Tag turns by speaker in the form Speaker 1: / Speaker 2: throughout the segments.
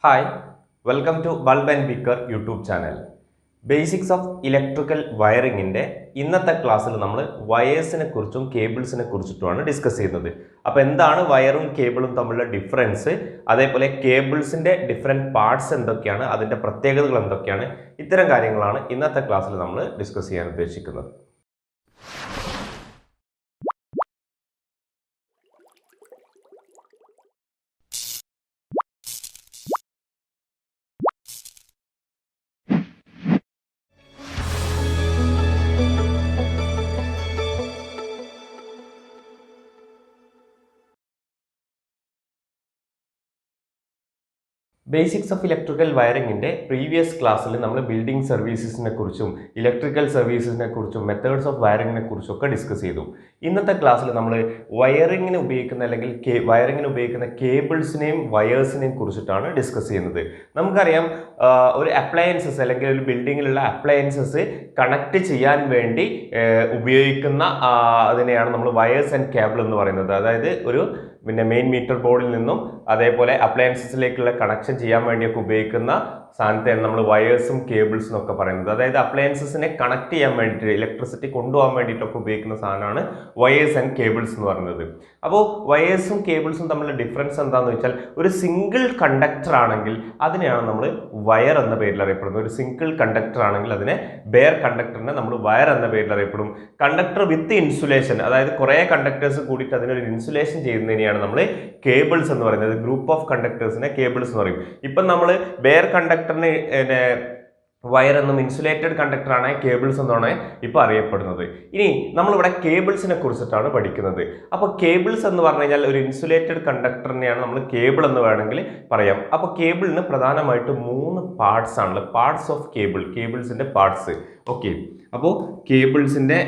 Speaker 1: Hi, welcome to Bulb and Beaker YouTube channel. Basics of electrical wiring inde ഇന്നത്തെ ക്ലാസ്സിൽ നമ്മൾ വയേഴ്സിനെ കുറിച്ചും കേബിൾസിനെ കുറിച്ചിട്ടുമാണ് discuss ചെയ്യുന്നത്. അപ്പോൾ എന്താണ് വയറും കേബിളും തമ്മിലുള്ള ഡിഫറൻസ്, അതേപോലെ കേബിൾസിന്റെ ഡിഫറെന്റ് പാർട്സ് എന്തൊക്കെയാണ്, അതിന്റെ പ്രത്യേകതകൾ എന്തൊക്കെയാണ്, ഇത്തരം കാര്യങ്ങളാണ് ഇന്നത്തെ ക്ലാസ്സിൽ നമ്മൾ ഡിസ്കസ് ചെയ്യാൻ ഉദ്ദേശിക്കുന്നത്. ബേസിക്സ് ഓഫ് ഇലക്ട്രിക്കൽ വയറിങ്ങിൻ്റെ പ്രീവിയസ് ക്ലാസ്സിൽ നമ്മൾ ബിൽഡിംഗ് സർവീസസിനെ കുറിച്ചും ഇലക്ട്രിക്കൽ സർവീസസിനെ കുറിച്ചും മെത്തേഡ്സ് ഓഫ് വയറിങ്ങിനെ കുറിച്ചും ഒക്കെ ഡിസ്കസ് ചെയ്തു. ഇന്നത്തെ ക്ലാസ്സിൽ നമ്മൾ വയറിങ്ങിന് ഉപയോഗിക്കുന്ന അല്ലെങ്കിൽ വയറിങ്ങിന് ഉപയോഗിക്കുന്ന കേബിൾസിനെയും വയേഴ്സിനെയും കുറിച്ചിട്ടാണ് ഡിസ്കസ് ചെയ്യുന്നത്. നമുക്കറിയാം, ഒരു അപ്ലയൻസസ് അല്ലെങ്കിൽ ഒരു ബിൽഡിങ്ങിലുള്ള അപ്ലയൻസസ് കണക്ട് ചെയ്യാൻ വേണ്ടി ഉപയോഗിക്കുന്ന അതിനെയാണ് നമ്മൾ വയേഴ്സ് ആൻഡ് കേബിൾ എന്ന് പറയുന്നത്. അതായത് ഒരു മെയിൻ മീറ്റർ ബോർഡിൽ നിന്നും അതേപോലെ അപ്ലയൻസസിലേക്കുള്ള കണക്ഷൻ ചെയ്യാൻ വേണ്ടിയൊക്കെ ഉപയോഗിക്കുന്ന സാധനത്തെയാണ് നമ്മൾ വയേഴ്സും കേബിൾസും ഒക്കെ പറയുന്നത്. അതായത് അപ്ലയൻസസിനെ കണക്ട് ചെയ്യാൻ വേണ്ടിയിട്ട് ഇലക്ട്രിസിറ്റി കൊണ്ടുപോകാൻ വേണ്ടിയിട്ടൊക്കെ ഉപയോഗിക്കുന്ന സാധനമാണ് വയേഴ്സ് ആൻഡ് കേബിൾസ് എന്ന് പറയുന്നത്. അപ്പോൾ വയേഴ്സും കേബിൾസും തമ്മിലുള്ള ഡിഫറൻസ് എന്താണെന്ന് വെച്ചാൽ, ഒരു സിംഗിൾ കണ്ടക്ടർ ആണെങ്കിൽ അതിനെയാണ് നമ്മൾ വയർ എന്ന പേരിൽ അറിയപ്പെടുന്നത്. ഒരു സിംഗിൾ കണ്ടക്ടർ ആണെങ്കിൽ അതിനെ ബെയർ കണ്ടക്ടറിനെ നമ്മൾ വയർ എന്ന പേരിൽ അറിയപ്പെടും. കണ്ടക്ടർ വിത്ത് ഇൻസുലേഷൻ, അതായത് കുറേ കണ്ടക്ടേഴ്സ് കൂടിയിട്ട് അതിനൊരു ഇൻസുലേഷൻ ചെയ്യുന്നതിനെയാണ് നമ്മൾ കേബിൾസ് എന്ന് പറയുന്നത്. ഗ്രൂപ്പ് ഓഫ് കണ്ടക്ടേഴ്സിനെ കേബിൾസ് എന്ന് പറയും. ഇപ്പം നമ്മൾ ബെയർ കണ്ടക്ടറിന് വയർ എന്നും ഇൻസുലേറ്റഡ് കണ്ടക്ടർ ആണ് കേബിൾസ് എന്നാണ് ഇപ്പോൾ അറിയപ്പെടുന്നത്. ഇനി നമ്മളിവിടെ കേബിൾസിനെ കുറിച്ചിട്ടാണ് പഠിക്കുന്നത്. അപ്പോൾ കേബിൾസ് എന്ന് പറഞ്ഞു കഴിഞ്ഞാൽ ഒരു ഇൻസുലേറ്റഡ് കണ്ടക്ടറിനെയാണ് നമ്മൾ കേബിൾ എന്ന് വേണമെങ്കിൽ പറയാം. അപ്പോൾ കേബിളിന് പ്രധാനമായിട്ടും 3 പാർട്സ് ആണുള്ളത്. പാർട്സ് ഓഫ് കേബിൾ, കേബിൾസിന്റെ പാർട്സ്. ഓക്കെ, അപ്പോൾ കേബിൾസിന്റെ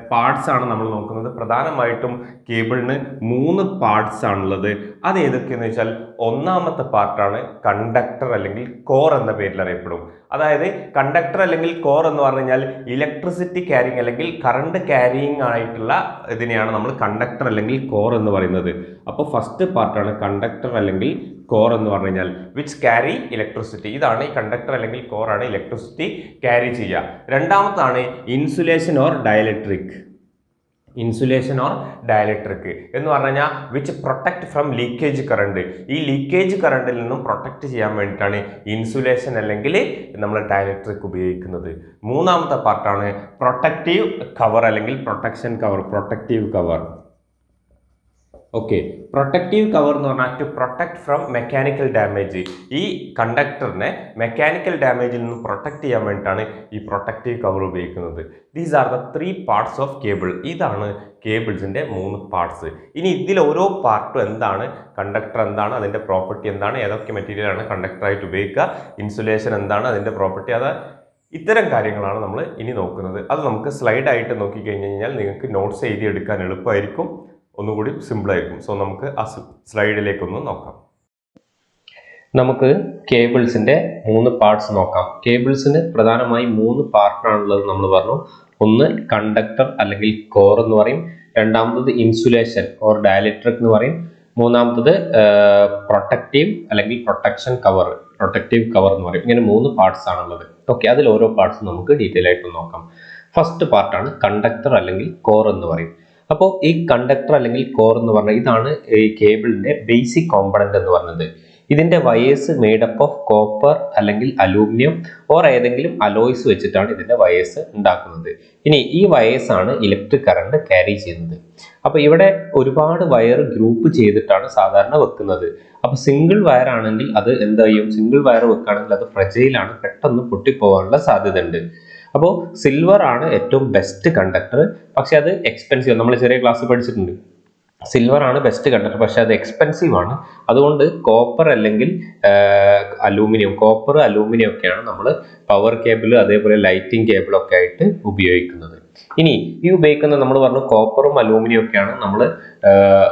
Speaker 1: പാർട്സ് ആണ് നമ്മൾ നോക്കുന്നത്. പ്രധാനമായിട്ടും കേബിളിന് 3 പാർട്സ് ആണുള്ളത്. അത് ഏതൊക്കെയെന്ന് വെച്ചാൽ, ഒന്നാമത്തെ പാർട്ടാണ് കണ്ടക്ടർ അല്ലെങ്കിൽ കോർ എന്ന പേരിൽ അറിയപ്പെടും. അതായത് കണ്ടക്ടർ അല്ലെങ്കിൽ കോർ എന്ന് പറഞ്ഞു കഴിഞ്ഞാൽ ഇലക്ട്രിസിറ്റി ക്യാരിങ് അല്ലെങ്കിൽ കറണ്ട് ക്യാരിയിങ് ആയിട്ടുള്ള ഇതിനെയാണ് നമ്മൾ കണ്ടക്ടർ അല്ലെങ്കിൽ കോർ എന്ന് പറയുന്നത്. അപ്പോൾ ഫസ്റ്റ് പാർട്ടാണ് കണ്ടക്ടർ അല്ലെങ്കിൽ കോർ എന്ന് പറഞ്ഞു കഴിഞ്ഞാൽ വിച്ച് ക്യാരി ഇലക്ട്രിസിറ്റി. ഇതാണ് ഈ കണ്ടക്ടർ അല്ലെങ്കിൽ കോർ ആണ് ഇലക്ട്രിസിറ്റി ക്യാരി ചെയ്യുക. രണ്ടാമത്താണ് insulation or dielectric. Insulation or dielectric എന്ന് പറഞ്ഞു കഴിഞ്ഞാൽ which protect from leakage current. ഈ ലീക്കേജ് കറണ്ടിൽ നിന്നും പ്രൊട്ടക്ട് ചെയ്യാൻ വേണ്ടിയിട്ടാണ് ഇൻസുലേഷൻ അല്ലെങ്കിൽ നമ്മൾ ഡയലക്ട്രിക് ഉപയോഗിക്കുന്നത്. മൂന്നാമത്തെ പാർട്ടാണ് പ്രൊട്ടക്റ്റീവ് കവർ അല്ലെങ്കിൽ protection cover, protective cover. Okay, protective cover എന്ന് പറഞ്ഞാൽ to protect from mechanical damage. ഈ കണ്ടക്ടറിനെ മെക്കാനിക്കൽ ഡാമേജിൽ നിന്ന് പ്രൊട്ടക്ട് ചെയ്യാൻ വേണ്ടിയിട്ടാണ് ഈ പ്രൊട്ടക്റ്റീവ് കവർ ഉപയോഗിക്കുന്നത്. These are the 3 parts of cable. ഇതാണ് കേബിൾസിൻ്റെ 3 പാർട്സ്. ഇനി ഇതിൽ ഓരോ പാർട്ടും എന്താണ്, കണ്ടക്ടർ എന്താണ്, അതിൻ്റെ പ്രോപ്പർട്ടി എന്താണ്, ഏതൊക്കെ മെറ്റീരിയലാണ് കണ്ടക്ടറായിട്ട് ഉപയോഗിക്കുക, ഇൻസുലേഷൻ എന്താണ്, അതിൻ്റെ പ്രോപ്പർട്ടി, അത് ഇത്തരം കാര്യങ്ങളാണ് നമ്മൾ ഇനി നോക്കുന്നത്. അത് നമുക്ക് സ്ലൈഡായിട്ട് നോക്കിക്കഴിഞ്ഞ് കഴിഞ്ഞാൽ നിങ്ങൾക്ക് നോട്ട്സ് എഴുതിയെടുക്കാൻ എളുപ്പമായിരിക്കും, ഒന്നുകൂടി സിമ്പിളായിരിക്കും. സോ നമുക്ക് ആ സ്ലൈഡിലേക്കൊന്ന് നോക്കാം. നമുക്ക് കേബിൾസിന്റെ 3 പാർട്സ് നോക്കാം. കേബിൾസിന് പ്രധാനമായും 3 പാർട്ടാണുള്ളത് നമ്മൾ പറഞ്ഞു. ഒന്ന് കണ്ടക്ടർ അല്ലെങ്കിൽ കോർ എന്ന് പറയും, രണ്ടാമത്തത് ഇൻസുലേഷൻ ഓർ ഡയലക്ട്രിക് എന്ന് പറയും, മൂന്നാമത്തത് പ്രൊട്ടക്റ്റീവ് അല്ലെങ്കിൽ പ്രൊട്ടക്ഷൻ കവർ, പ്രൊട്ടക്റ്റീവ് കവർ എന്ന് പറയും. ഇങ്ങനെ 3 പാർട്സ് ആണുള്ളത്. ഓക്കെ, അതിൽ ഓരോ പാർട്സും നമുക്ക് ഡീറ്റെയിൽ ആയിട്ട് നോക്കാം. ഫസ്റ്റ് പാർട്ടാണ് കണ്ടക്ടർ അല്ലെങ്കിൽ കോർ എന്ന് പറയും. അപ്പോൾ ഈ കണ്ടക്ടർ അല്ലെങ്കിൽ കോർ എന്ന് പറഞ്ഞാൽ ഇതാണ് ഈ കേബിളിന്റെ ബേസിക് കോമ്പണന്റ് എന്ന് പറയുന്നത്. ഇതിന്റെ വയേഴ്സ് മെയ്ഡപ്പ് ഓഫ് കോപ്പർ അല്ലെങ്കിൽ അലൂമിനിയം ഓർ ഏതെങ്കിലും അലോയ്സ് വെച്ചിട്ടാണ് ഇതിന്റെ വയേഴ്സ് ഉണ്ടാക്കുന്നത്. ഇനി ഈ വയേഴ്സ് ആണ് ഇലക്ട്രിക് കറണ്ട് ക്യാരി ചെയ്യുന്നത്. അപ്പോൾ ഇവിടെ ഒരുപാട് വയർ ഗ്രൂപ്പ് ചെയ്തിട്ടാണ് സാധാരണ വെക്കുന്നത്. അപ്പോൾ സിംഗിൾ വയർ ആണെങ്കിൽ അത് എന്താ ചെയ്യും, സിംഗിൾ വയർ വെക്കുകയാണെങ്കിൽ അത് ഫ്രജൈലാണ്, പെട്ടെന്ന് പൊട്ടിപ്പോകാനുള്ള സാധ്യത ഉണ്ട്. അപ്പോൾ സിൽവർ ആണ് ഏറ്റവും ബെസ്റ്റ് കണ്ടക്ടർ, പക്ഷെ അത് എക്സ്പെൻസീവ്. നമ്മൾ ചെറിയ ക്ലാസ് പഠിച്ചിട്ടുണ്ട്, സിൽവർ ആണ് ബെസ്റ്റ് കണ്ടക്ടർ, പക്ഷെ അത് എക്സ്പെൻസീവ് ആണ്. അതുകൊണ്ട് കോപ്പർ അല്ലെങ്കിൽ അലൂമിനിയം, കോപ്പർ അലൂമിനിയം ഒക്കെയാണ് നമ്മൾ പവർ കേബിൾ അതേപോലെ ലൈറ്റിംഗ് കേബിൾ ഒക്കെ ആയിട്ട് ഉപയോഗിക്കുന്നത്. ഇനി ഈ ഉപയോഗിക്കുന്ന നമ്മൾ പറഞ്ഞു കോപ്പറും അലൂമിനിയം ഒക്കെയാണ് നമ്മൾ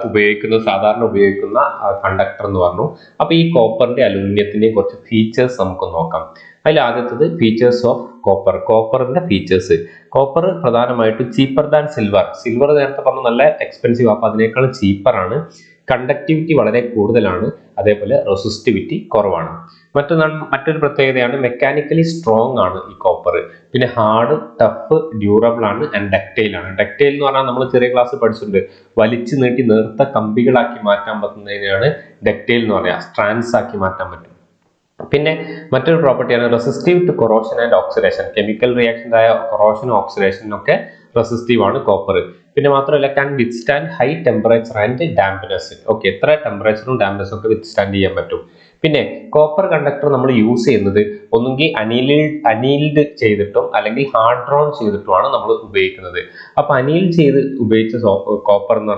Speaker 1: ഉപയോഗിക്കുന്നത്, സാധാരണ ഉപയോഗിക്കുന്ന കണ്ടക്ടർ എന്ന് പറഞ്ഞു. അപ്പോൾ ഈ കോപ്പറിന്റെ അലൂമിനിയത്തിന്റെയും കുറച്ച് ഫീച്ചേഴ്സ് നമുക്ക് നോക്കാം. അതിൽ ആദ്യത്തത് ഫീച്ചേഴ്സ് ഓഫ് കോപ്പർ. കോപ്പറിന്റെ ഫീച്ചേഴ്സ്, കോപ്പർ പ്രധാനമായിട്ടും ചീപ്പർ ദാൻ സിൽവർ. സിൽവർ നേരത്തെ പറഞ്ഞ നല്ല എക്സ്പെൻസീവ്, അപ്പോൾ അതിനേക്കാൾ ചീപ്പറാണ്. കണ്ടക്ടിവിറ്റി വളരെ കൂടുതലാണ്, അതേപോലെ റെസിസ്റ്റിവിറ്റി കുറവാണ്. മറ്റൊരു പ്രത്യേകതയാണ് മെക്കാനിക്കലി സ്ട്രോങ് ആണ് ഈ കോപ്പർ. പിന്നെ ഹാർഡ്, ടഫ്, ഡ്യൂറബിൾ ആണ് ആൻഡ് ഡക്റ്റൈൽ ആണ്. ഡക്റ്റൈൽ എന്ന് പറഞ്ഞാൽ നമ്മൾ ചെറിയ ക്ലാസ് പഠിച്ചിട്ടുണ്ട്, വലിച്ചു നീട്ടി നേർത്ത കമ്പികളാക്കി മാറ്റാൻ പറ്റുന്നതിനാണ് ഡക്റ്റൈൽ എന്ന് പറയാ, സ്ട്രാൻഡ്സ് ആക്കി മാറ്റാൻ പറ്റും. പിന്നെ മറ്റൊരു പ്രോപ്പർട്ടിയാണ് resistive to corrosion and oxidation. Chemical reactions ആയ കൊറോഷനും ഓക്സിഡേഷനും ഒക്കെ റെസിസ്റ്റീവ് ആണ് കോപ്പർ. പിന്നെ മാത്രമല്ല can withstand high temperature and dampness. Okay, എത്ര ടെമ്പറേച്ചറും ഡാംപ്നെസ്സും ഒക്കെ വിത്ത്സ്റ്റാൻഡ് ചെയ്യാൻ പറ്റും. പിന്നെ കോപ്പർ കണ്ടക്ടർ നമ്മൾ യൂസ് ചെയ്യുന്നത് ഒന്നുകിൽ അനീൽഡ് ചെയ്തിട്ടും അല്ലെങ്കിൽ ഹാർഡ് ഡ്രോൺ ചെയ്തിട്ടുമാണ് നമ്മൾ ഉപയോഗിക്കുന്നത്. അപ്പൊ അനീൽ ചെയ്ത് ഉപയോഗിക്കുന്ന കോപ്പർ എന്ന്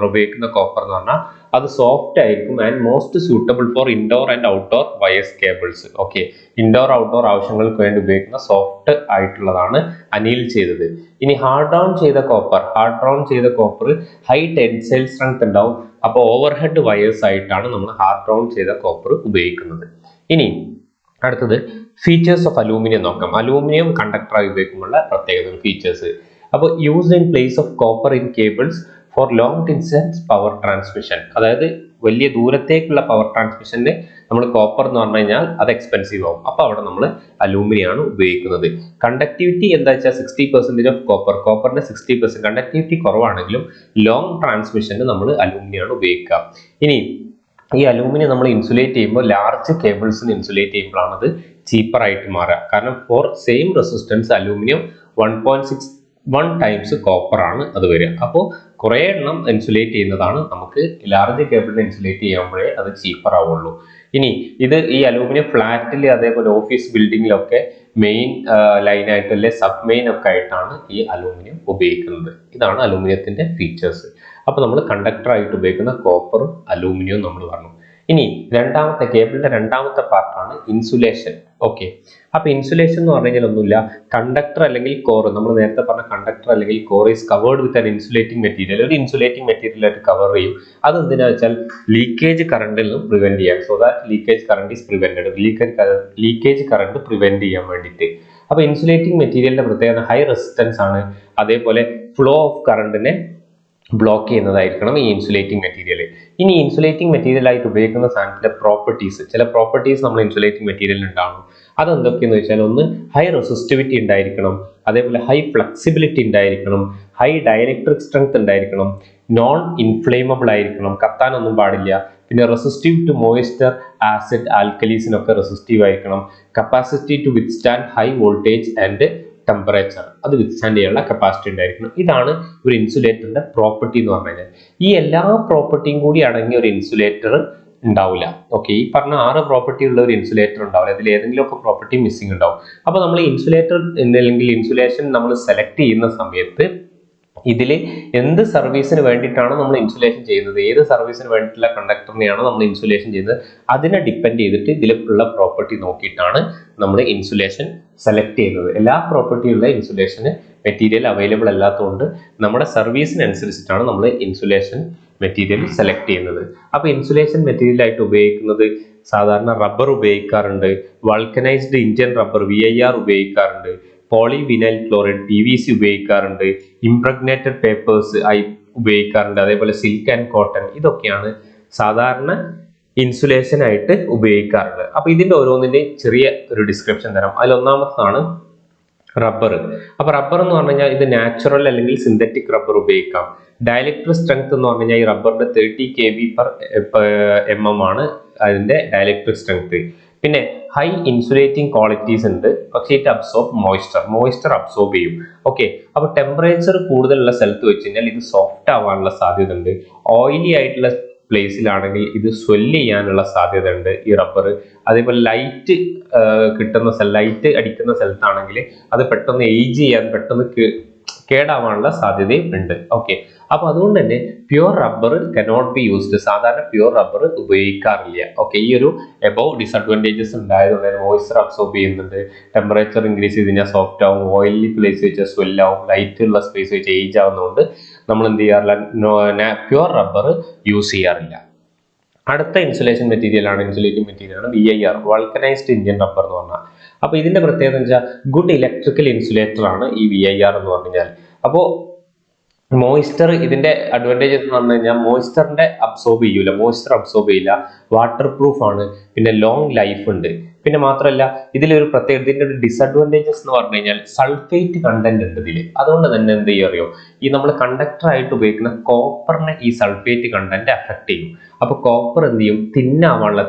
Speaker 1: പറഞ്ഞാൽ അത് സോഫ്റ്റ് ആയിരിക്കും and most suitable for indoor and outdoor wires cables. Okay, indoor outdoor ആവശ്യങ്ങൾക്ക് വേണ്ടി ഉപയോഗിക്കുന്ന സോഫ്റ്റ് ആയിട്ടുള്ളതാണ് അനീൽ ചെയ്തത്. ഇനി ഹാർഡ് ഡ്രോൺ ചെയ്ത കോപ്പർ ഹൈ ടെൻസൈൽ സ്ട്രെങ്ത് ഉണ്ടാവും. അപ്പോൾ ഓവർഹെഡ് വയേഴ്സ് ആയിട്ടാണ് നമ്മൾ ഹാർഡ് ഡ്രോൺ ചെയ്ത കോപ്പർ ഉപയോഗിക്കുന്നത്. ഇനി അടുത്തത് ഫീച്ചേഴ്സ് ഓഫ് അലൂമിനിയം നോക്കാം. അലൂമിനിയം കണ്ടക്ടറായി ഉപയോഗിക്കുമ്പോൾ പ്രത്യേകത ഫീച്ചേഴ്സ്. അപ്പോൾ used in place of copper in cables for long distance power transmission. അതായത് വലിയ ദൂരത്തേക്കുള്ള പവർ ട്രാൻസ്മിഷന് നമ്മൾ കോപ്പർ എന്ന് പറഞ്ഞു കഴിഞ്ഞാൽ അത് എക്സ്പെൻസീവ് ആവും. അപ്പോൾ അവിടെ നമ്മൾ അലൂമിനിയം ആണ് ഉപയോഗിക്കുന്നത്. കണ്ടക്ടിവിറ്റി എന്താ വെച്ചാൽ 60% ഓഫ് കോപ്പറിന്റെ 60% കണ്ടക്ടിവിറ്റി കുറവാണെങ്കിലും ലോങ് ട്രാൻസ്മിഷന് നമ്മൾ അലൂമിനിയം ആണ് ഉപയോഗിക്കുക. ഇനി ഈ അലൂമിനിയം നമ്മൾ ഇൻസുലേറ്റ് ചെയ്യുമ്പോൾ ലാർജ് കേബിൾസിന് ഇൻസുലേറ്റ് ചെയ്യുമ്പോഴാണ് അത് ചീപ്പർ ആയിട്ട് മാറുക. കാരണം for same resistance aluminium 1.61 times copper ആണ് അത് വരിക. അപ്പോൾ കുറേ എണ്ണം ഇൻസുലേറ്റ് ചെയ്യുന്നതാണ് നമുക്ക് ലാർജ് കേബിളിനെ ഇൻസുലേറ്റ് ചെയ്യുമ്പോഴേ അത് ചീപ്പർ ആവുള്ളൂ. ഇനി ഈ അലൂമിനിയം ഫ്ലാറ്റിൽ അതേപോലെ ഓഫീസ് ബിൽഡിങ്ങിലൊക്കെ മെയിൻ ലൈനായിട്ട് അല്ലെ സബ് മെയിൻ ഒക്കെ ആയിട്ടാണ് ഈ അലൂമിനിയം ഉപയോഗിക്കുന്നത്. ഇതാണ് അലൂമിനിയത്തിന്റെ ഫീച്ചേഴ്സ്. അപ്പോൾ നമ്മൾ കണ്ടക്ടർ ആയിട്ട് ഉപയോഗിക്കുന്ന കോപ്പറും അലൂമിനിയവും നമ്മൾ പറഞ്ഞു. ഇനി കേബിളിന്റെ രണ്ടാമത്തെ പാർട്ടാണ് ഇൻസുലേഷൻ. ഓക്കെ, അപ്പൊ ഇൻസുലേഷൻ എന്ന് പറഞ്ഞു കഴിഞ്ഞാൽ ഒന്നുമില്ല, കണ്ടക്ടർ അല്ലെങ്കിൽ കോർ, നമ്മൾ നേരത്തെ പറഞ്ഞ കണ്ടക്ടർ അല്ലെങ്കിൽ core is covered with an insulating material. ഒരു ഇൻസുലേറ്റിംഗ് മെറ്റീരിയൽ ആയിട്ട് കവർ ചെയ്യും. അത് എന്തിനാ വെച്ചാൽ ലീക്കേജ് കറണ്ടിൽ നിന്നും പ്രിവെന്റ് ചെയ്യാൻ. So that leakage current is prevented. Leakage current prevent ചെയ്യാൻ വേണ്ടിയിട്ട്. അപ്പൊ ഇൻസുലേറ്റിംഗ് മെറ്റീരിയലിന്റെ പ്രത്യേകത ഹൈ റെസിസ്റ്റൻസ് ആണ്, അതേപോലെ ഫ്ലോ ഓഫ് കറണ്ടിനെ ബ്ലോക്ക് ചെയ്യുന്നതായിരിക്കണം ഈ ഇൻസുലേറ്റിംഗ് മെറ്റീരിയൽ. ഇനി ഇൻസുലേറ്റിംഗ് മെറ്റീരിയൽ ആയിട്ട് ഉപയോഗിക്കുന്ന സാധനത്തിന്റെ ചില പ്രോപ്പർട്ടീസ് നമ്മൾ ഇൻസുലേറ്റിംഗ് മെറ്റീരിയലിൽ ഉണ്ടാവും. അതെന്തൊക്കെയെന്ന് വെച്ചാൽ ഒന്ന് ഹൈ റെസിസ്റ്റിവിറ്റി ഉണ്ടായിരിക്കണം, അതേപോലെ ഹൈ ഫ്ലെക്സിബിലിറ്റി ഉണ്ടായിരിക്കണം, ഹൈ ഡയലക്ട്രിക് സ്ട്രെങ്ത് ഉണ്ടായിരിക്കണം, നോൺ ഇൻഫ്ലേമബിൾ ആയിരിക്കണം, കത്താനൊന്നും പാടില്ല. പിന്നെ റെസിസ്റ്റീവ് ടു മോയിസ്ചർ, ആസിഡ്, ആൽക്കലീസിനൊക്കെ റെസിസ്റ്റീവ് ആയിരിക്കണം, capacity to withstand high voltage and temperature, അത് വിത്ത്സ്റ്റാൻഡ് ചെയ്യാനുള്ള കപ്പാസിറ്റി ഉണ്ടായിരിക്കണം. ഇതാണ് ഒരു ഇൻസുലേറ്ററിന്റെ പ്രോപ്പർട്ടി എന്ന് പറഞ്ഞു കഴിഞ്ഞാൽ. ഈ എല്ലാ പ്രോപ്പർട്ടിയും കൂടി അടങ്ങിയ ഒരു ഇൻസുലേറ്റർ ഉണ്ടാവില്ല. ഓക്കെ, ഈ പറഞ്ഞ 6 പ്രോപ്പർട്ടി ഉള്ള ഒരു ഇൻസുലേറ്റർ ഉണ്ടാവില്ല. അതിൽ ഏതെങ്കിലും ഒക്കെ പ്രോപ്പർട്ടി മിസ്സിംഗ് ഉണ്ടാവും. അപ്പോൾ നമ്മൾ ഇൻസുലേറ്റർ അല്ലെങ്കിൽ ഇൻസുലേഷൻ നമ്മൾ സെലക്ട് ചെയ്യുന്ന സമയത്ത് ഇതിൽ എന്ത് സർവീസിന് വേണ്ടിയിട്ടാണ് നമ്മൾ ഇൻസുലേഷൻ ചെയ്യുന്നത്, ഏത് സർവീസിന് വേണ്ടിയിട്ടുള്ള കണ്ടക്ടറിനെയാണ് നമ്മൾ ഇൻസുലേഷൻ ചെയ്യുന്നത്, അതിനെ ഡിപ്പെൻഡ് ചെയ്തിട്ട് ഇതിലുള്ള പ്രോപ്പർട്ടി നോക്കിയിട്ടാണ് നമ്മൾ ഇൻസുലേഷൻ സെലക്ട് ചെയ്യുന്നത്. എല്ലാ പ്രോപ്പർട്ടിയുള്ള ഇൻസുലേഷന് മെറ്റീരിയൽ അവൈലബിൾ അല്ലാത്തതുകൊണ്ട് നമ്മുടെ സർവീസിനനുസരിച്ചിട്ടാണ് നമ്മൾ ഇൻസുലേഷൻ മെറ്റീരിയൽ സെലക്ട് ചെയ്യുന്നത്. അപ്പോൾ ഇൻസുലേഷൻ മെറ്റീരിയൽ ആയിട്ട് ഉപയോഗിക്കുന്നത് സാധാരണ റബ്ബർ ഉപയോഗിക്കാറുണ്ട്, വൾക്കനൈസ്ഡ് ഇന്ത്യൻ റബ്ബർ VIR ഉപയോഗിക്കാറുണ്ട്, പോളിവിനൈൽ ക്ലോറൈഡ് PVC ഉപയോഗിക്കാറുണ്ട്, ഇംപ്രഗ്നേറ്റഡ് പേപ്പേഴ്സ് ഉപയോഗിക്കാറുണ്ട്, അതേപോലെ സിൽക്ക് ആൻഡ് കോട്ടൺ. ഇതൊക്കെയാണ് സാധാരണ ഇൻസുലേഷൻ ആയിട്ട് ഉപയോഗിക്കാറുള്ളത്. അപ്പൊ ഇതിന്റെ ഓരോന്നിന്റെ ചെറിയ ഒരു ഡിസ്ക്രിപ്ഷൻ തരാം. അതിൽ ഒന്നാമതാണ് റബ്ബർ. അപ്പൊ റബ്ബർ എന്ന് പറഞ്ഞു കഴിഞ്ഞാൽ ഇത് നാച്ചുറൽ അല്ലെങ്കിൽ സിന്തറ്റിക് റബ്ബർ ഉപയോഗിക്കാം. ഡയലക്ട്രിക് സ്ട്രെങ്ത് എന്ന് പറഞ്ഞു കഴിഞ്ഞാൽ ഈ റബ്ബറിന്റെ 30 kV/mm ആണ് അതിന്റെ ഡയലക്ട്രിക് സ്ട്രെങ്ത്. പിന്നെ ഹൈ ഇൻസുലേറ്റിംഗ് ക്വാളിറ്റീസ് ഉണ്ട്, പക്ഷേ ഇറ്റ് അബ്സോർബ് മോയ്സ്ചർ അബ്സോർബ് ചെയ്യും. ഓക്കെ, അപ്പൊ ടെമ്പറേച്ചർ കൂടുതലുള്ള സ്ഥലത്ത് വെച്ച് കഴിഞ്ഞാൽ ഇത് സോഫ്റ്റ് ആവാനുള്ള സാധ്യത ഉണ്ട്. ഓയിലി ആയിട്ടുള്ള പ്ലേസിലാണെങ്കിൽ ഇത് സ്വെല്ല് ചെയ്യാനുള്ള സാധ്യത ഉണ്ട് ഈ റബ്ബർ. അതേപോലെ ലൈറ്റ് അടിക്കുന്ന സ്ഥലത്താണെങ്കിൽ അത് പെട്ടെന്ന് ഏജ് ചെയ്യാൻ, പെട്ടെന്ന് കേടാവാനുള്ള സാധ്യതയും ഉണ്ട്. ഓക്കെ, അപ്പൊ അതുകൊണ്ട് തന്നെ pure rubber cannot be used. സാധാരണ പ്യുവർ റബ്ബർ ഉപയോഗിക്കാറില്ല. ഓക്കെ, ഈ ഒരു എബവ് ഡിസഡ്വാൻറ്റേജസ് ഉണ്ടായതുകൊണ്ട് തന്നെ മോയ്സ്ചർ അബ്സോർബ് ചെയ്യുന്നുണ്ട്, ടെമ്പറേച്ചർ ഇൻക്രീസ് ചെയ്ത് കഴിഞ്ഞാൽ സോഫ്റ്റ് ആവും, ഓയിലി പ്ലേസ് വെച്ചാൽ സ്വെൽ ആവും, ലൈറ്റ് ഉള്ള സ്പേസ് വെച്ച് ഏജ് ആവുന്നതുകൊണ്ട് നമ്മൾ എന്ത് ചെയ്യാറില്ല, പ്യുവർ റബ്ബർ യൂസ് ചെയ്യാറില്ല. അടുത്ത ഇൻസുലേറ്റിംഗ് മെറ്റീരിയലാണ് VIR, വൾക്കനൈസ്ഡ് ഇന്ത്യൻ റബ്ബർ എന്ന് പറഞ്ഞാൽ. അപ്പൊ ഇതിന്റെ പ്രത്യേകത എന്ന് വെച്ചാൽ ഗുഡ് ഇലക്ട്രിക്കൽ ഇൻസുലേറ്റർ ആണ് ഈ VIR എന്ന് പറഞ്ഞു കഴിഞ്ഞാൽ. അപ്പോൾ മോയ്സ്ചർ ഇതിന്റെ അഡ്വാൻറ്റേജസ് എന്ന് പറഞ്ഞു കഴിഞ്ഞാൽ മോയ്സ്ചറിന്റെ അബ്സോർബ് ചെയ്യൂല, മോയ്സ്ചർ അബ്സോർബ് ചെയ്യില്ല, വാട്ടർ പ്രൂഫ് ആണ്, പിന്നെ ലോങ് ലൈഫ് ഉണ്ട്. പിന്നെ മാത്രമല്ല ഇതിലൊരു പ്രത്യേകത, ഇതിന്റെ ഒരു ഡിസഡ്വാൻറ്റേജസ് എന്ന് പറഞ്ഞു കഴിഞ്ഞാൽ സൾഫേറ്റ് കണ്ടന്റ് ഉണ്ട് ഇതിൽ. അതുകൊണ്ട് തന്നെ എന്ത് ചെയ്യും അറിയോ, ഈ നമ്മൾ കണ്ടക്ടർ ആയിട്ട് ഉപയോഗിക്കുന്ന കോപ്പറിനെ ഈ സൾഫേറ്റ് കണ്ടന്റ് അഫക്ട് ചെയ്യും. അപ്പൊ കോപ്പർ എന്ത് ചെയ്യും,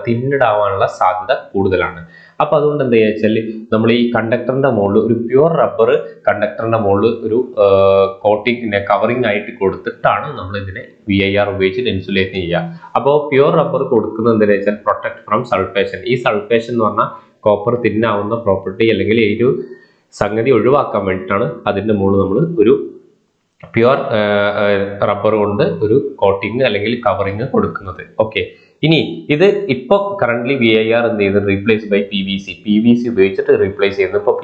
Speaker 1: തിന്നിടാവാനുള്ള സാധ്യത കൂടുതലാണ്. അപ്പൊ അതുകൊണ്ട് എന്താ വെച്ചാൽ നമ്മൾ ഈ കണ്ടക്ടറിന്റെ മുകളിൽ ഒരു പ്യുവർ റബ്ബർ കണ്ടക്ടറിന്റെ മുകളിൽ ഒരു കോട്ടിങ് കവറിംഗ് ആയിട്ട് കൊടുത്തിട്ടാണ് നമ്മൾ ഇതിനെ VIR ഉപയോഗിച്ചിട്ട് ഇൻസുലേറ്റ് ചെയ്യുക. അപ്പോൾ പ്യുവർ റബ്ബർ കൊടുക്കുന്നത് എന്താണെന്ന് വെച്ചാൽ പ്രൊട്ടക്ട് ഫ്രം സൾഫേഷൻ. ഈ സൾഫേഷൻ എന്ന് പറഞ്ഞാൽ കോപ്പർ തിന്നാവുന്ന പ്രോപ്പർട്ടി അല്ലെങ്കിൽ ഈ ഒരു സംഗതി ഒഴിവാക്കാൻ വേണ്ടിയിട്ടാണ് അതിന്റെ മുകളിൽ നമ്മൾ ഒരു പ്യുവർ റബ്ബർ കൊണ്ട് ഒരു കോട്ടിങ് അല്ലെങ്കിൽ കവറിങ് കൊടുക്കുന്നത്. ഓക്കെ, ഇനി ഇത് ഇപ്പോൾ കറന്റ് VIR എന്ത് ചെയ്യുന്നത്, റീപ്ലേസ് ബൈ PVC ഉപയോഗിച്ചിട്ട് റീപ്ലേസ് ചെയ്യുന്നത്. ഇപ്പോൾ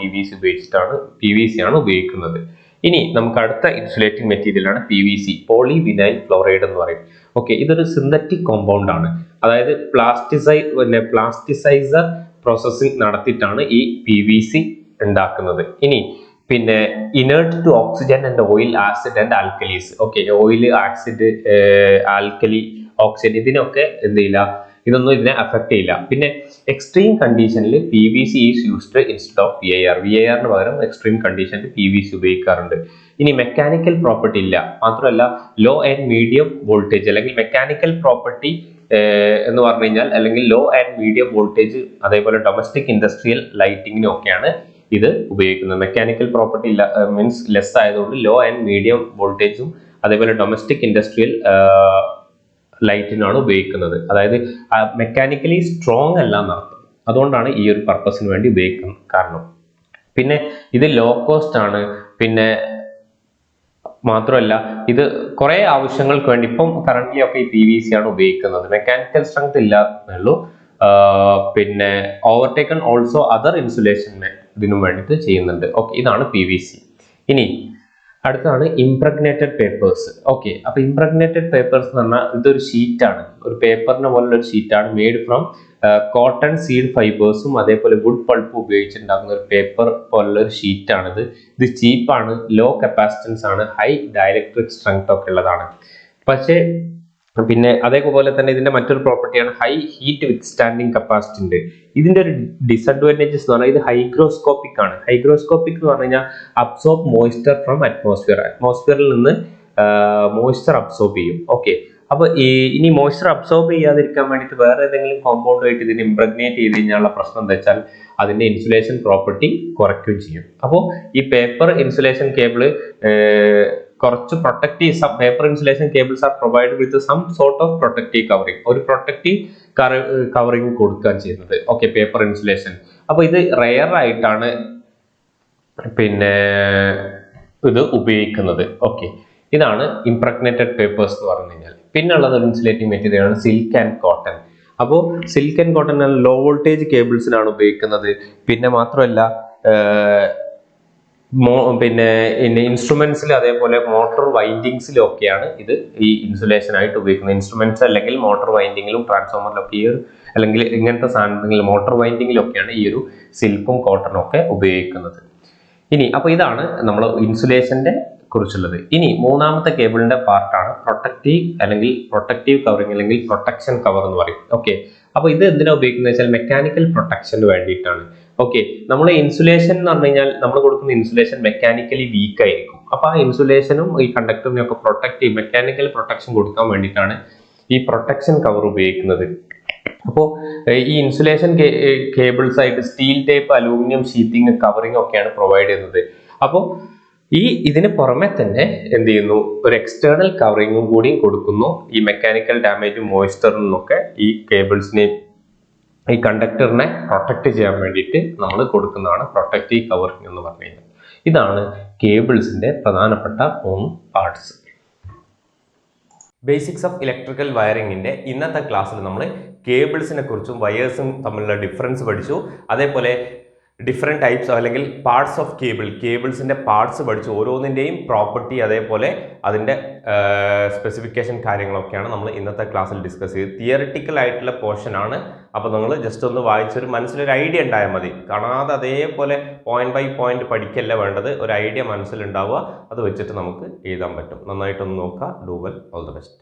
Speaker 1: PVC ആണ് ഉപയോഗിക്കുന്നത്. ഇനി നമുക്ക് അടുത്ത ഇൻസുലേറ്റിംഗ് മെറ്റീരിയൽ ആണ് PVC, പോളിവിനൈൽ ക്ലോറൈഡ് എന്ന് പറയും. ഓക്കെ, ഇതൊരു സിന്തറ്റിക് കോമ്പൗണ്ട് ആണ്. അതായത് പ്ലാസ്റ്റിസൈസർ പ്രോസസ്സിംഗ് നടത്തിയിട്ടാണ് ഈ PVC ഉണ്ടാക്കുന്നത്. ഇനി പിന്നെ inert to oxygen and oil, acid and alkalis. Okay, oil, acid, alkali, oxygen ഇതിനൊക്കെ എന്ത് ചെയ്യില്ല, ഇതൊന്നും ഇതിനെ അഫക്ട് ചെയ്യില്ല. പിന്നെ എക്സ്ട്രീം കണ്ടീഷനിൽ PVC is used instead of VIRന് പകരം എക്സ്ട്രീം കണ്ടീഷനിൽ PVC ഉപയോഗിക്കാറുണ്ട്. ഇനി മെക്കാനിക്കൽ പ്രോപ്പർട്ടി ഇല്ല, മാത്രമല്ല ലോ ആൻഡ് മീഡിയം വോൾട്ടേജ് അല്ലെങ്കിൽ മെക്കാനിക്കൽ പ്രോപ്പർട്ടി എന്ന് പറഞ്ഞു കഴിഞ്ഞാൽ അല്ലെങ്കിൽ ലോ ആൻഡ് മീഡിയം വോൾട്ടേജ്, അതേപോലെ ഡൊമസ്റ്റിക് ഇൻഡസ്ട്രിയൽ ലൈറ്റിങ്ങിനും ഒക്കെയാണ് ഇത് ഉപയോഗിക്കുന്നത്. മെക്കാനിക്കൽ പ്രോപ്പർട്ടി ഇല്ല മീൻസ് ലെസ് ആയതുകൊണ്ട് ലോ ആൻഡ് മീഡിയം വോൾട്ടേജും അതേപോലെ ഡൊമസ്റ്റിക് ഇൻഡസ്ട്രിയൽ ലൈറ്റിനാണ് ഉപയോഗിക്കുന്നത്. അതായത് മെക്കാനിക്കലി സ്ട്രോങ് അല്ല എന്നർത്ഥം. അതുകൊണ്ടാണ് ഈ ഒരു പർപ്പസിന് വേണ്ടി ഉപയോഗിക്കുന്നത് കാരണം. പിന്നെ ഇത് ലോ കോസ്റ്റ് ആണ്. പിന്നെ മാത്രമല്ല ഇത് കുറെ ആവശ്യങ്ങൾക്ക് വേണ്ടി ഇപ്പം കറന്റ്ലി ഒക്കെ ഈ PVC ആണ് ഉപയോഗിക്കുന്നത്. മെക്കാനിക്കൽ സ്ട്രെങ്ത് ഇല്ല എന്നുള്ളൂ. പിന്നെ ഓവർടേക്കൺ ഓൾസോ അതർ ഇൻസുലേഷൻ ഇതിനു വേണ്ടിയിട്ട് ചെയ്യുന്നുണ്ട്. ഓക്കെ, ഇതാണ് PVC. ഇനി അടുത്താണ് ഇംപ്രഗ്നേറ്റഡ് പേപ്പേഴ്സ്. ഓക്കെ, അപ്പൊ ഇംപ്രഗ്നേറ്റഡ് പേപ്പേഴ്സ് എന്ന് പറഞ്ഞാൽ ഇതൊരു ഷീറ്റാണ്, ഒരു പേപ്പറിനെ പോലുള്ള ഒരു ഷീറ്റാണ്, മെയ്ഡ് ഫ്രം കോട്ടൺ സീഡ് ഫൈബേഴ്സും അതേപോലെ വുഡ് പൾപ്പ് ഉപയോഗിച്ചിട്ടുണ്ടാക്കുന്ന ഒരു പേപ്പർ പോലുള്ള ഒരു ഷീറ്റാണിത്. ഇത് ചീപ്പാണ്, ലോ കപ്പാസിറ്റൻസ് ആണ്, ഹൈ ഡയലക്ട്രിക് സ്ട്രെങ്ത് ഒക്കെ ഉള്ളതാണ്. പക്ഷേ പിന്നെ അതേപോലെ തന്നെ ഇതിന്റെ മറ്റൊരു പ്രോപ്പർട്ടിയാണ് ഹൈ ഹീറ്റ് വിത്ത് സ്റ്റാൻഡിങ് കപ്പാസിറ്റി ഉണ്ട്. ഇതിന്റെ ഒരു ഡിസഡ്വാൻറ്റേജസ് എന്ന് പറഞ്ഞാൽ ഇത് ഹൈഗ്രോസ്കോപ്പിക് ആണ്. ഹൈഗ്രോസ്കോപ്പിക് എന്ന് പറഞ്ഞു കഴിഞ്ഞാൽ അബ്സോർബ് മോയ്സ്ചർ ഫ്രം അറ്റ്മോസ്ഫിയറിൽ നിന്ന് മോയ്സ്ചർ അബ്സോർബ് ചെയ്യും. ഓക്കെ, അപ്പൊ ഇനി മോയ്സ്ചർ അബ്സോർബ് ചെയ്യാതിരിക്കാൻ വേണ്ടിയിട്ട് വേറെ ഏതെങ്കിലും കോമ്പൗണ്ടുമായിട്ട് ഇതിനെ ഇംപ്രഗ്നേറ്റ് ചെയ്ത് കഴിഞ്ഞാലുള്ള പ്രശ്നം എന്താ വെച്ചാൽ അതിന്റെ ഇൻസുലേഷൻ പ്രോപ്പർട്ടി കുറയ്ക്കുകയും ചെയ്യും. അപ്പോൾ ഈ പേപ്പർ ഇൻസുലേഷൻ കേബിള് കുറച്ച് protective paper insulation cables are provide with some sort of protective covering, ഒരു പ്രൊട്ടക്റ്റീവ് കവറിംഗ് കൊടുക്കുകയാണ് ചെയ്യുന്നത്. Okay, paper insulation. അപ്പൊ ഇത് റെയർ ആയിട്ടാണ് പിന്നെ ഇത് ഉപയോഗിക്കുന്നത്. ഓക്കെ, ഇതാണ് ഇംപ്രഗ്നേറ്റഡ് പേപ്പേഴ്സ് എന്ന് പറഞ്ഞു കഴിഞ്ഞാൽ. പിന്നെ ഉള്ളത് ഒരു ഇൻസുലേറ്റിംഗ് മെറ്റീരിയൽ ആണ് സിൽക്ക് ആൻഡ് കോട്ടൺ. അപ്പോൾ silk and cotton low voltage കേബിൾസിനാണ് ഉപയോഗിക്കുന്നത്. പിന്നെ മാത്രമല്ല പിന്നെ ഇൻസ്ട്രുമെന്റ്സിൽ അതേപോലെ മോട്ടോർ വൈൻഡിങ്സിലും ഒക്കെയാണ് ഇത് ഈ ഇൻസുലേഷൻ ആയിട്ട് ഉപയോഗിക്കുന്നത്. ഇൻസ്ട്രുമെന്റ്സ് അല്ലെങ്കിൽ മോട്ടോർ വൈൻഡിങ്ങിലും ട്രാൻസ്ഫോമറിലൊക്കെ ഈ ഒരു അല്ലെങ്കിൽ ഇങ്ങനത്തെ സാധനങ്ങളിൽ മോട്ടോർ വൈൻഡിങ്ങിലൊക്കെയാണ് ഈ ഒരു സിൽക്കും കോട്ടണും ഒക്കെ ഉപയോഗിക്കുന്നത്. ഇനി അപ്പൊ ഇതാണ് നമ്മൾ ഇൻസുലേഷന്റെ കുറിച്ചുള്ളത്. ഇനി മൂന്നാമത്തെ കേബിളിന്റെ പാർട്ടാണ് പ്രൊട്ടക്റ്റീവ് കവറിംഗ് അല്ലെങ്കിൽ പ്രൊട്ടക്ഷൻ കവർ എന്ന് പറയും. ഓക്കെ, അപ്പൊ ഇത് എന്തിനാ ഉപയോഗിക്കുന്നത് വെച്ചാൽ മെക്കാനിക്കൽ പ്രൊട്ടക്ഷന് വേണ്ടിയിട്ടാണ്. ഓക്കെ, നമ്മൾ ഇൻസുലേഷൻ എന്ന് പറഞ്ഞു കഴിഞ്ഞാൽ നമ്മൾ കൊടുക്കുന്ന ഇൻസുലേഷൻ മെക്കാനിക്കലി വീക്ക് ആയിരിക്കും. അപ്പൊ ആ ഇൻസുലേഷനും ഈ കണ്ടക്ടറിനും ഒക്കെ മെക്കാനിക്കൽ പ്രൊട്ടക്ഷൻ കൊടുക്കാൻ വേണ്ടിയിട്ടാണ് ഈ പ്രൊട്ടക്ഷൻ കവർ ഉപയോഗിക്കുന്നത്. അപ്പോൾ ഈ ഇൻസുലേഷൻ കേബിൾസ് ആയിട്ട് steel tape, aluminium sheeting, covering ഒക്കെയാണ് പ്രൊവൈഡ് ചെയ്യുന്നത്. അപ്പോൾ ഇതിന് പുറമെ തന്നെ എന്ത് ചെയ്യുന്നു, ഒരു എക്സ്റ്റേണൽ കവറിങ്ങും കൂടി കൊടുക്കുന്നു. ഈ മെക്കാനിക്കൽ ഡാമേജും മോയ്സ്ചറിൽ നിന്നൊക്കെ ഈ കേബിൾസിനെ ഈ കണ്ടക്ടറിനെ പ്രൊട്ടക്ട് ചെയ്യാൻ വേണ്ടിയിട്ട് നമ്മൾ കൊടുക്കുന്നതാണ് പ്രൊട്ടക്റ്റീവ് കവറിംഗ് എന്ന് പറഞ്ഞു കഴിഞ്ഞാൽ. ഇതാണ് കേബിൾസിന്റെ പ്രധാനപ്പെട്ട 3 പാർട്സ്. ബേസിക്സ് ഓഫ് ഇലക്ട്രിക്കൽ വയറിങ്ങിന്റെ ഇന്നത്തെ ക്ലാസ്സിൽ നമ്മൾ കേബിൾസിനെ കുറിച്ചും വയേഴ്സും തമ്മിലുള്ള ഡിഫറൻസ് പഠിച്ചു. അതേപോലെ ഡിഫറെൻറ്റ് ടൈപ്സ് അല്ലെങ്കിൽ പാർട്സ് ഓഫ് കേബിൾസിൻ്റെ പാർട്സ് പഠിച്ചു ഓരോന്നിൻ്റെയും പ്രോപ്പർട്ടി അതേപോലെ അതിൻ്റെ സ്പെസിഫിക്കേഷൻ കാര്യങ്ങളൊക്കെയാണ് നമ്മൾ ഇന്നത്തെ ക്ലാസ്സിൽ ഡിസ്കസ് ചെയ്ത്. തിയറിറ്റിക്കൽ ആയിട്ടുള്ള പോർഷൻ ആണ്. അപ്പോൾ നിങ്ങൾ ജസ്റ്റ് ഒന്ന് വായിച്ചൊരു മനസ്സിലൊരു ഐഡിയ ഉണ്ടായാൽ മതി. കാണാതെ അതേപോലെ പോയിന്റ് ബൈ പോയിന്റ് പഠിക്കല്ല വേണ്ടത്, ഒരു ഐഡിയ മനസ്സിലുണ്ടാവുക, അത് വെച്ചിട്ട് നമുക്ക് എഴുതാൻ പറ്റും. നന്നായിട്ടൊന്ന് നോക്കുക. Do well, all the best.